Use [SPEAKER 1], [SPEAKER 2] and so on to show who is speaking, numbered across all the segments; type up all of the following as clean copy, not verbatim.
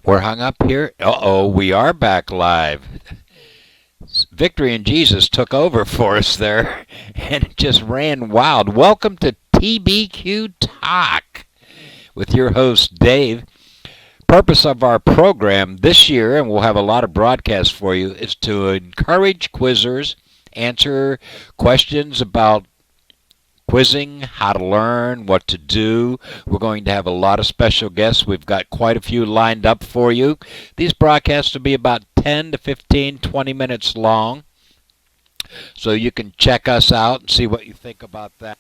[SPEAKER 1] We're hung up here. Uh-oh, we are back live. Victory in Jesus took over for us there, and it just ran wild. Welcome to TBQ Talk with your host, Dave. Purpose of our program this year, and we'll have a lot of broadcasts for you, is to encourage quizzers, answer questions about quizzing, how to learn, what to do. We're going to have a lot of special guests. We've got quite a few lined up for you. These broadcasts will be about 10 to 15, 20 minutes long. So you can check us out and see what you think about that.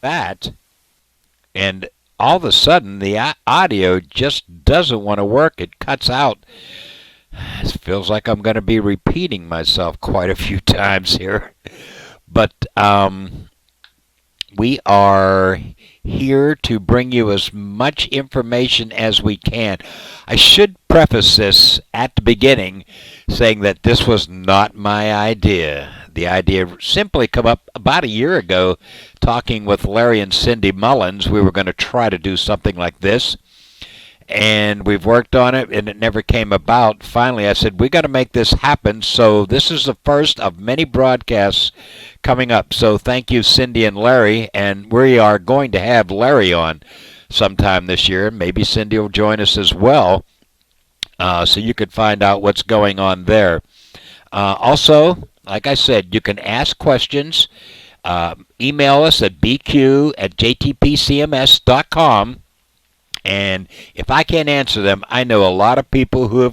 [SPEAKER 1] That and all of a sudden the audio just doesn't want to work. It cuts out. It feels like I'm going to be repeating myself quite a few times here. But we are here to bring you as much information as we can. I should preface this at the beginning saying that this was not my idea. The idea simply come up about a year ago talking with Larry and Cindy Mullins. We were going to try to do something like this, and we've worked on it, and it never came about. Finally, I said, we got to make this happen, so this is the first of many broadcasts coming up. So thank you, Cindy and Larry, and we are going to have Larry on sometime this year. Maybe Cindy will join us as well, so you could find out what's going on there. Also, like I said, you can ask questions. Email us at bq@jtpcms.com. And if I can't answer them, I know a lot of people who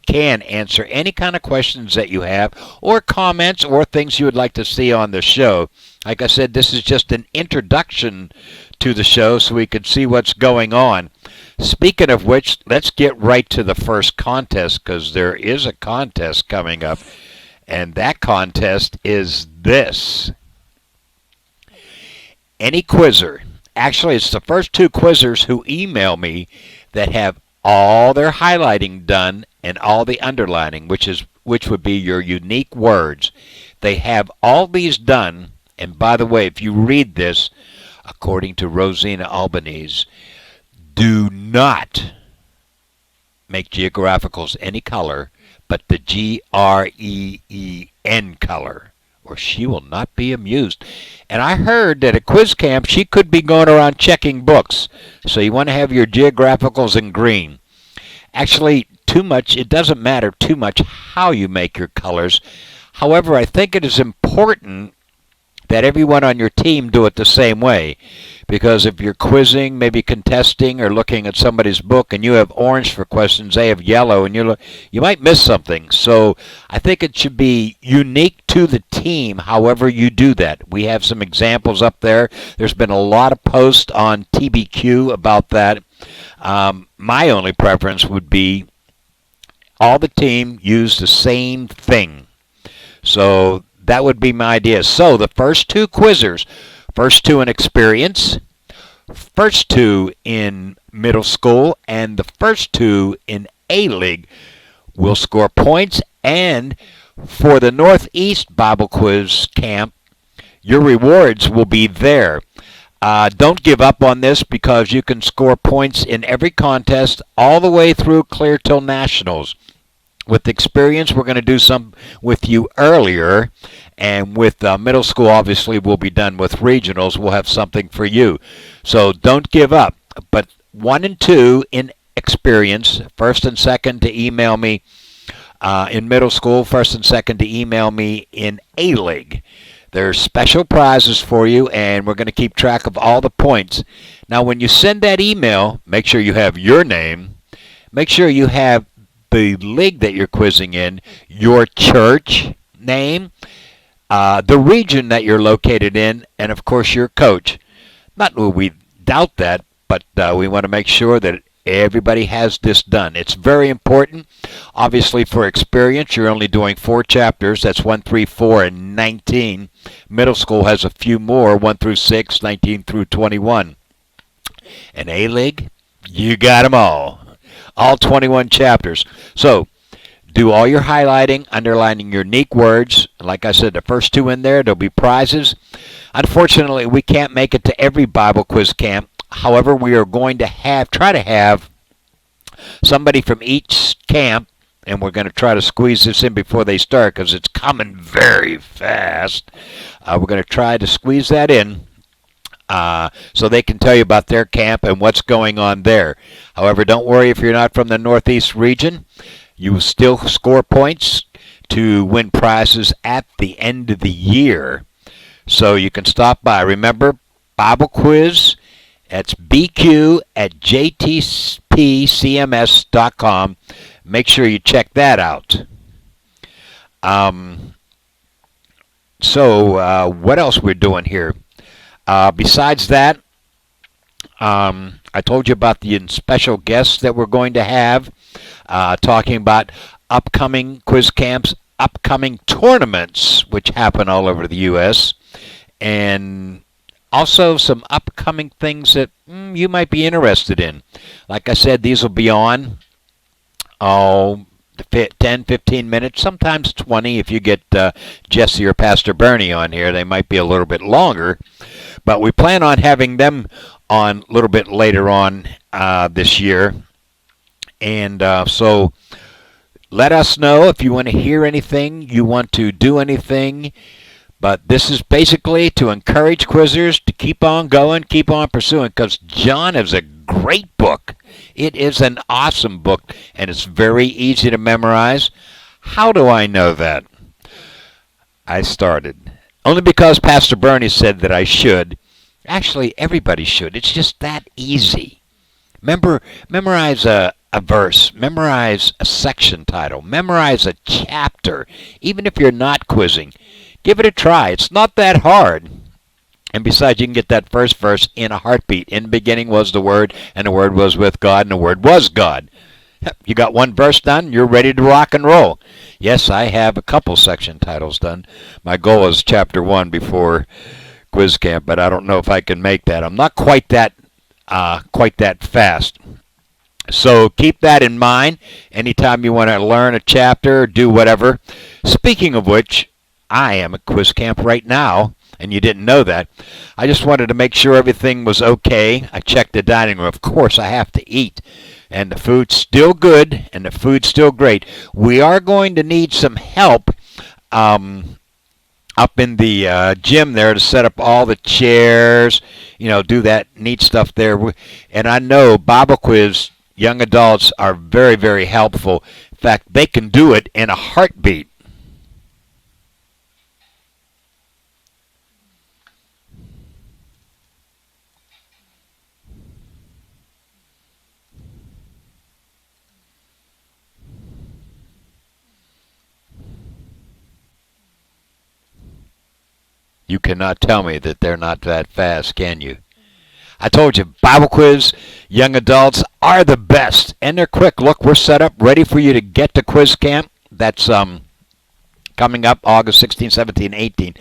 [SPEAKER 1] can answer any kind of questions that you have, or comments, or things you would like to see on the show. Like I said, this is just an introduction to the show so we can see what's going on. Speaking of which, let's get right to the first contest, because there is a contest coming up. And that contest is this. Any quizzer, actually it's the first two quizzers who email me that have all their highlighting done and all the underlining, which would be your unique words. They have all these done, and by the way, if you read this, according to Rosina Albanese, do not make geographicals any color but the GREEN color, or she will not be amused. And I heard that at quiz camp she could be going around checking books, so you want to have your geographicals in green. Actually, it doesn't matter too much how you make your colors. However, I think it is important that everyone on your team do it the same way. Because if you're quizzing, maybe contesting, or looking at somebody's book, and you have orange for questions, they have yellow, and you might miss something. So I think it should be unique to the team however you do that. We have some examples up there. There's been a lot of posts on TBQ about that. My only preference would be all the team use the same thing. So that would be my idea. So the first two quizzers, first two in experience, first two in middle school, and the first two in A-League will score points. And for the Northeast Bible Quiz Camp, your rewards will be there. Don't give up on this, because you can score points in every contest all the way through clear till nationals. With experience, we're going to do some with you earlier, and with middle school, obviously, we'll be done with regionals. We'll have something for you. So don't give up. But 1 and 2 in experience, first and second to email me in middle school, first and second to email me in A-League. There's special prizes for you, and we're going to keep track of all the points. Now, when you send that email, make sure you have your name. Make sure you have the league that you're quizzing in, your church name, the region that you're located in, and of course your coach. Not that we doubt that, but we want to make sure that everybody has this done. It's very important. Obviously, for experience, you're only doing 4 chapters. That's 1, 3, 4, and 19. Middle school has a few more, 1 through 6, 19 through 21. And A-League, you got them all 21 chapters. So do all your highlighting, underlining your unique words. Like I said, the first 2 in there, there'll be prizes. Unfortunately, we can't make it to every Bible quiz camp. However, we are going to try to have somebody from each camp, and we're going to try to squeeze this in before they start because it's coming very fast. We're going to try to squeeze that in so they can tell you about their camp and what's going on there. However, don't worry if you're not from the Northeast region. You will still score points to win prizes at the end of the year. So you can stop by. Remember, Bible quiz, that's BQ at jtpcms.com. Make sure you check that out. So what else we're doing here? Besides that, I told you about the special guests that we're going to have, talking about upcoming quiz camps, upcoming tournaments, which happen all over the U.S., and also some upcoming things that you might be interested in. Like I said, these will be on 10, 15 minutes, sometimes 20 if you get Jesse or Pastor Bernie on here. They might be a little bit longer, but we plan on having them on a little bit later on this year. And so let us know if you want to hear anything, you want to do anything. But this is basically to encourage quizzers to keep on going, keep on pursuing, because John is a great book. It is an awesome book, and it's very easy to memorize. How do I know that? I started. Only because Pastor Bernie said that I should. Actually, everybody should. It's just that easy. Memorize a verse. Memorize a section title. Memorize a chapter. Even if you're not quizzing, give it a try. It's not that hard. And besides, you can get that first verse in a heartbeat. In the beginning was the Word, and the Word was with God, and the Word was God. You got one verse done, you're ready to rock and roll. Yes, I have a couple section titles done. My goal is chapter 1 before quiz camp, but I don't know if I can make that. I'm not quite that fast. So keep that in mind anytime you want to learn a chapter, do whatever. Speaking of which, I am at quiz camp right now, and you didn't know that. I just wanted to make sure everything was okay. I checked the dining room. Of course, I have to eat, and the food's still good, and the food's still great. We are going to need some help up in the gym there to set up all the chairs, do that neat stuff there. And I know Bible quiz, young adults are very, very helpful. In fact, they can do it in a heartbeat. You cannot tell me that they're not that fast, can you? I told you, Bible quiz, young adults are the best, and they're quick. Look, we're set up, ready for you to get to quiz camp. That's coming up August 16, 17, 18.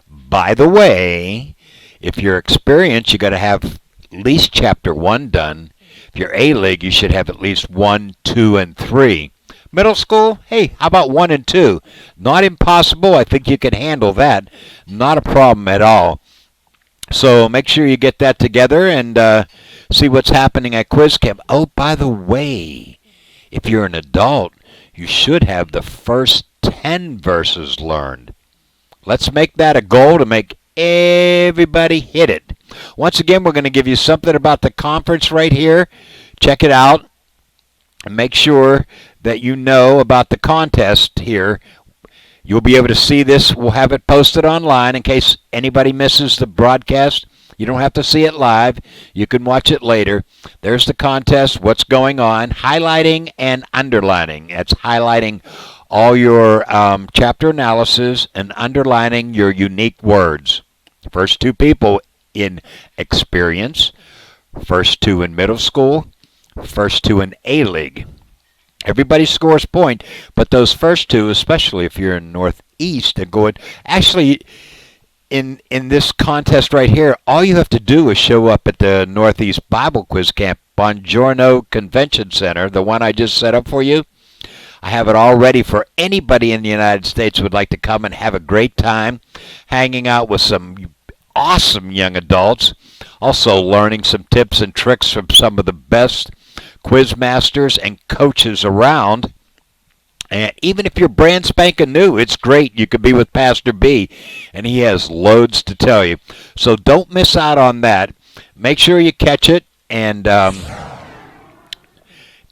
[SPEAKER 1] By the way, if you're experienced, you got to have at least chapter 1 done. If you're A-League, you should have at least 1, 2, and 3. Middle school, hey, how about 1 and 2? Not impossible. I think you can handle that. Not a problem at all. So make sure you get that together and see what's happening at quiz camp. Oh, by the way, if you're an adult, you should have the first 10 verses learned. Let's make that a goal to make everybody hit it. Once again, we're going to give you something about the conference right here. Check it out. And make sure that you know about the contest here. You'll be able to see this. We'll have it posted online in case anybody misses the broadcast. You don't have to see it live. You can watch it later. There's the contest, what's going on, highlighting and underlining. That's highlighting all your chapter analysis and underlining your unique words. First 2 people in experience, first two in middle school, first two in A-League. Everybody scores point, but those first two, especially if you're in Northeast and going, actually, in this contest right here, all you have to do is show up at the Northeast Bible Quiz Camp, Bongiorno Convention Center, the one I just set up for you. I have it all ready for anybody in the United States who would like to come and have a great time hanging out with some awesome young adults, also learning some tips and tricks from some of the best quiz masters and coaches around. And even if you're brand spanking new, it's great. You could be with Pastor B, and he has loads to tell you. So don't miss out on that. Make sure you catch it, and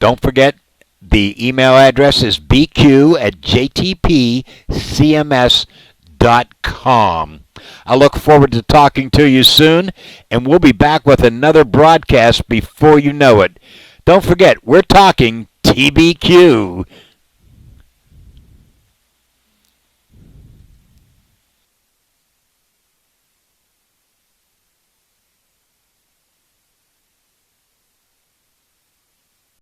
[SPEAKER 1] don't forget the email address is bq@jtpcms.com. I look forward to talking to you soon, and we'll be back with another broadcast before you know it. Don't forget, we're talking TBQ.